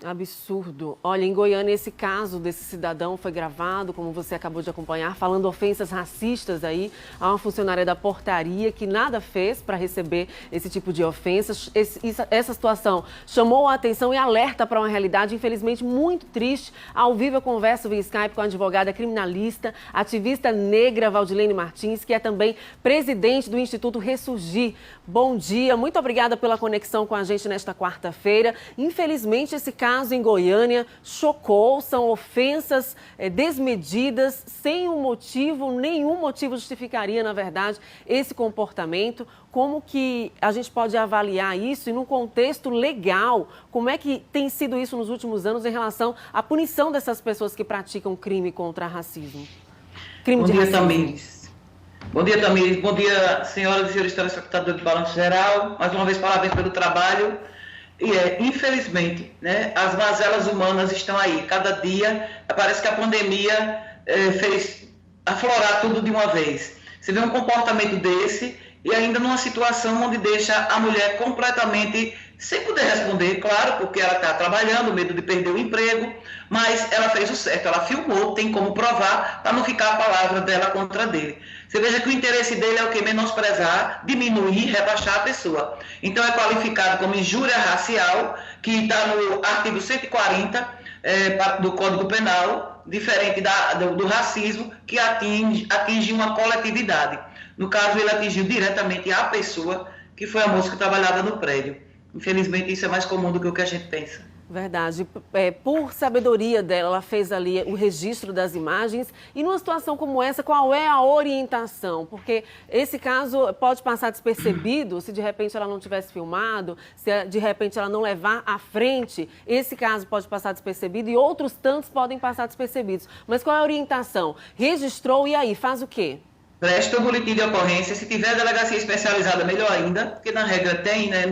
Absurdo. Olha, em Goiânia, esse caso desse cidadão foi gravado, como você acabou de acompanhar, falando ofensas racistas aí a uma funcionária da portaria que nada fez para receber esse tipo de ofensas. Essa situação chamou a atenção e alerta para uma realidade, infelizmente, muito triste. Ao vivo, eu converso via Skype com a advogada criminalista, ativista negra Valdilene Martins, que é também presidente do Instituto Ressurgir. Bom dia, muito obrigada pela conexão com a gente nesta quarta-feira. Infelizmente, esse caso em Goiânia chocou, são ofensas desmedidas, sem um motivo, nenhum motivo justificaria, na verdade, esse comportamento. Como que a gente pode avaliar isso e num contexto legal? Como é que tem sido isso nos últimos anos em relação à punição dessas pessoas que praticam crime contra racismo? Crime de racismo. Tamires. Bom dia, Tamires. Bom dia, senhoras e senhores telespectadores do Balanço Geral. Mais uma vez, parabéns pelo trabalho. E infelizmente, né, as mazelas humanas estão aí. Cada dia, parece que a pandemia fez aflorar tudo de uma vez. Você vê um comportamento desse e ainda numa situação onde deixa a mulher completamente sem poder responder, claro, porque ela está trabalhando, medo de perder o emprego, mas ela fez o certo, ela filmou, tem como provar, para não ficar a palavra dela contra dele. Você veja que o interesse dele é o que? Menosprezar, diminuir, rebaixar a pessoa. Então é qualificado como injúria racial, que está no artigo 140 do Código Penal, diferente do racismo, que atinge uma coletividade. No caso, ele atingiu diretamente a pessoa, que foi a moça que trabalhava no prédio. Infelizmente, isso é mais comum do que o que a gente pensa. Verdade. Por sabedoria dela, ela fez ali o registro das imagens. E numa situação como essa, qual é a orientação? Porque esse caso pode passar despercebido se de repente ela não tivesse filmado, se de repente ela não levar à frente. Esse caso pode passar despercebido e outros tantos podem passar despercebidos. Mas qual é a orientação? Registrou e aí, faz o quê? Presta o boletim de ocorrência, se tiver delegacia especializada, melhor ainda, porque na regra tem, né,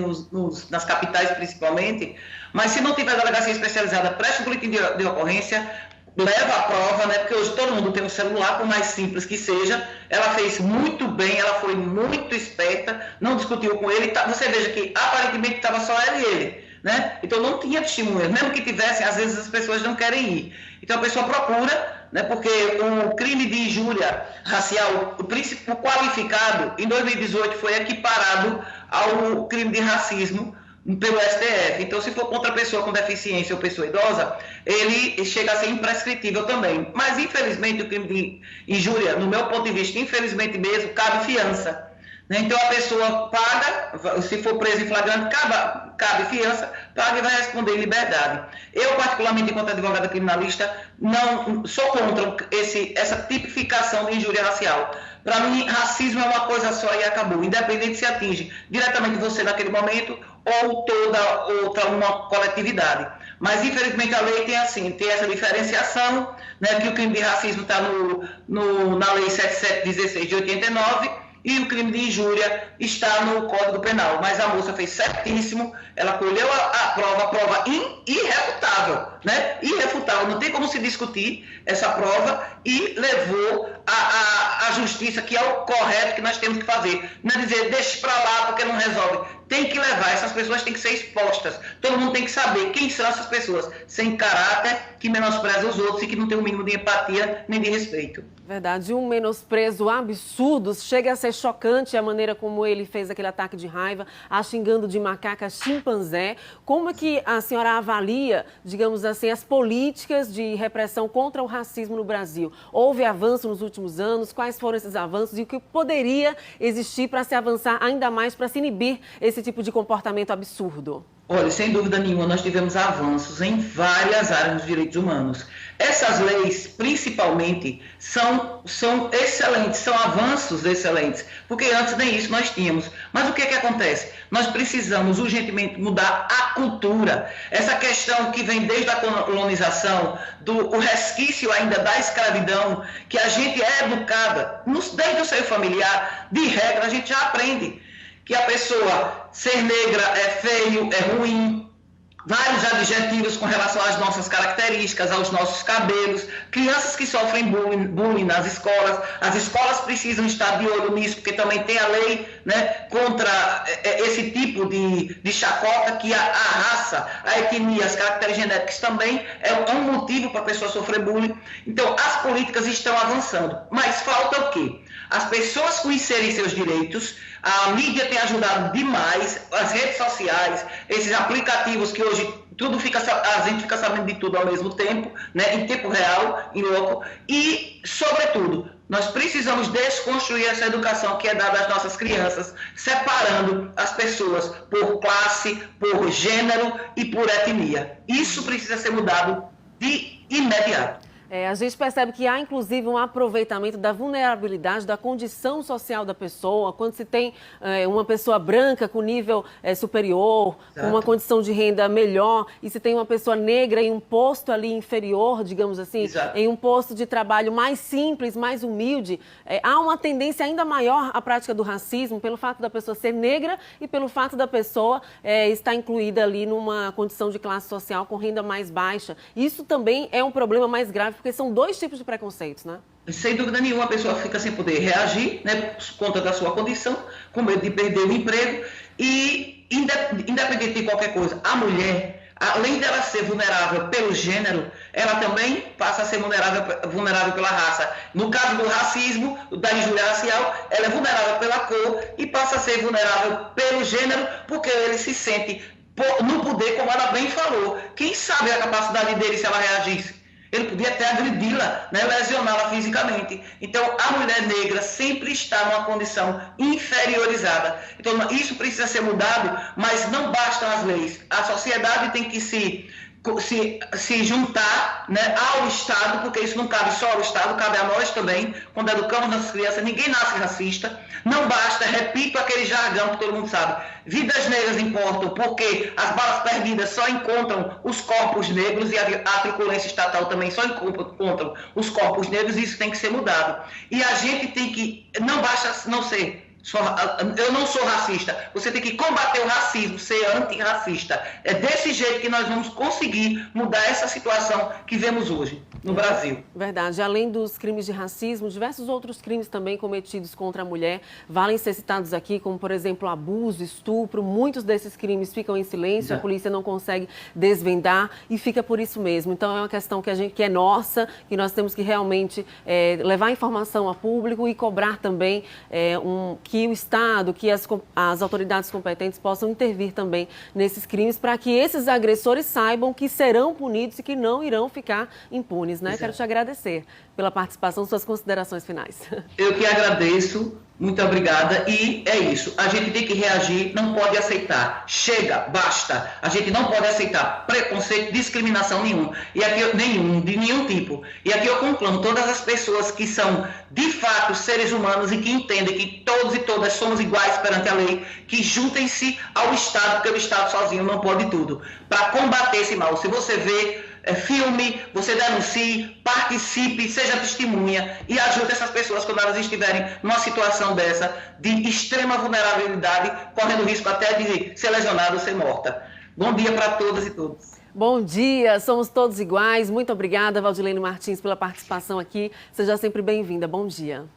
nas capitais principalmente, mas se não tiver delegacia especializada, presta o boletim de ocorrência, leva a prova, né, porque hoje todo mundo tem um celular, por mais simples que seja, ela fez muito bem, ela foi muito esperta, não discutiu com ele, você veja que aparentemente estava só ela e ele, né, então não tinha testemunhas, mesmo que tivessem, às vezes as pessoas não querem ir, então a pessoa procura, né, porque o crime de injúria racial, o princípio qualificado, em 2018 foi equiparado ao crime de racismo pelo STF. Então, se for contra pessoa com deficiência ou pessoa idosa, ele chega a ser imprescritível também. Mas, infelizmente, o crime de injúria, no meu ponto de vista, infelizmente mesmo, cabe fiança. Então, a pessoa paga, se for presa em flagrante, cabe fiança, paga e vai responder em liberdade. Eu, particularmente, enquanto advogada criminalista, não sou contra essa tipificação de injúria racial. Para mim, racismo é uma coisa só e acabou, independente se atinge diretamente você naquele momento ou toda outra uma coletividade. Mas, infelizmente, a lei tem essa diferenciação, né, que o crime de racismo está na Lei 7716 de 89, e o crime de injúria está no Código Penal. Mas a moça fez certíssimo, ela colheu a prova irrefutável, né? Irrefutável, não tem como se discutir essa prova e levou a justiça, que é o correto que nós temos que fazer. Não é dizer, deixe para lá porque não resolve. Tem que levar, essas pessoas têm que ser expostas. Todo mundo tem que saber quem são essas pessoas, sem caráter, que menosprezam os outros e que não tem o mínimo de empatia nem de respeito. Verdade, um menosprezo absurdo, chega a ser chocante a maneira como ele fez aquele ataque de raiva, a xingando de macaca chimpanzé. Como é que a senhora avalia, digamos assim, as políticas de repressão contra o racismo no Brasil? Houve avanço nos últimos anos? Quais foram esses avanços e o que poderia existir para se avançar ainda mais, para se inibir esse tipo de comportamento absurdo? Olha, sem dúvida nenhuma, nós tivemos avanços em várias áreas dos direitos humanos. Essas leis, principalmente, são excelentes, são avanços excelentes, porque antes nem isso nós tínhamos. Mas o que acontece? Nós precisamos urgentemente mudar a cultura. Essa questão que vem desde a colonização, o resquício ainda da escravidão, que a gente é educada, desde o seio familiar, de regra, a gente já aprende que a pessoa ser negra é feio, é ruim, vários adjetivos com relação às nossas características, aos nossos cabelos, crianças que sofrem bullying nas escolas, as escolas precisam estar de olho nisso, porque também tem a lei, né, contra esse tipo de chacota, que a raça, a etnia, as características genéticas também é um motivo para a pessoa sofrer bullying. Então, as políticas estão avançando, mas falta o quê? As pessoas conhecerem seus direitos. A mídia tem ajudado demais, as redes sociais, esses aplicativos que hoje a gente fica sabendo de tudo ao mesmo tempo, né, em tempo real, em loco, e, sobretudo, nós precisamos desconstruir essa educação que é dada às nossas crianças, separando as pessoas por classe, por gênero e por etnia. Isso precisa ser mudado de imediato. A gente percebe que há, inclusive, um aproveitamento da vulnerabilidade, da condição social da pessoa. Quando se tem uma pessoa branca com nível superior, com uma condição de renda melhor, e se tem uma pessoa negra em um posto ali inferior, digamos assim, Exato. em um posto de trabalho mais simples, mais humilde, há uma tendência ainda maior à prática do racismo pelo fato da pessoa ser negra e pelo fato da pessoa estar incluída ali numa condição de classe social com renda mais baixa. Isso também é um problema mais grave, porque são dois tipos de preconceitos, né? Sem dúvida nenhuma, a pessoa fica sem poder reagir, né, por conta da sua condição, com medo de perder o emprego. E, independente de qualquer coisa, a mulher, além dela ser vulnerável pelo gênero, ela também passa a ser vulnerável pela raça. No caso do racismo, da injúria racial, ela é vulnerável pela cor e passa a ser vulnerável pelo gênero, porque ele se sente no poder, como ela bem falou. Quem sabe a capacidade dele se ela reagisse? Ele podia até agredi-la, né, lesioná-la fisicamente. Então, a mulher negra sempre está numa condição inferiorizada. Então, isso precisa ser mudado, mas não bastam as leis. A sociedade tem que se juntar, né, ao Estado, porque isso não cabe só ao Estado, cabe a nós também, quando educamos nossas crianças. Ninguém nasce racista. Não basta, repito aquele jargão que todo mundo sabe, vidas negras importam, porque as balas perdidas só encontram os corpos negros e a truculência estatal também só encontram os corpos negros, e isso tem que ser mudado. E a gente tem que, não basta não ser... Eu não sou racista. Você tem que combater o racismo, ser antirracista. É desse jeito que nós vamos conseguir mudar essa situação que vemos hoje no Brasil. Verdade. Além dos crimes de racismo, diversos outros crimes também cometidos contra a mulher valem ser citados aqui, como, por exemplo, abuso, estupro. Muitos desses crimes ficam em silêncio, a polícia não consegue desvendar e fica por isso mesmo. Então, é uma questão que é nossa, que nós temos que realmente levar informação ao público e cobrar também que o Estado, que as autoridades competentes possam intervir também nesses crimes para que esses agressores saibam que serão punidos e que não irão ficar impunes, né? Quero te agradecer pela participação, suas considerações finais. Eu que agradeço, muito obrigada, e é isso, a gente tem que reagir, não pode aceitar, chega, basta, a gente não pode aceitar preconceito, discriminação de nenhum tipo. E aqui eu conclamo todas as pessoas que são de fato seres humanos e que entendem que todos e todas somos iguais perante a lei, que juntem-se ao Estado, porque o Estado sozinho não pode tudo, para combater esse mal. Se você vê filme, você denuncie, participe, seja testemunha e ajude essas pessoas quando elas estiverem numa situação dessa de extrema vulnerabilidade, correndo risco até de ser lesionada ou ser morta. Bom dia para todas e todos. Bom dia, somos todos iguais. Muito obrigada, Valdilene Martins, pela participação aqui. Seja sempre bem-vinda. Bom dia.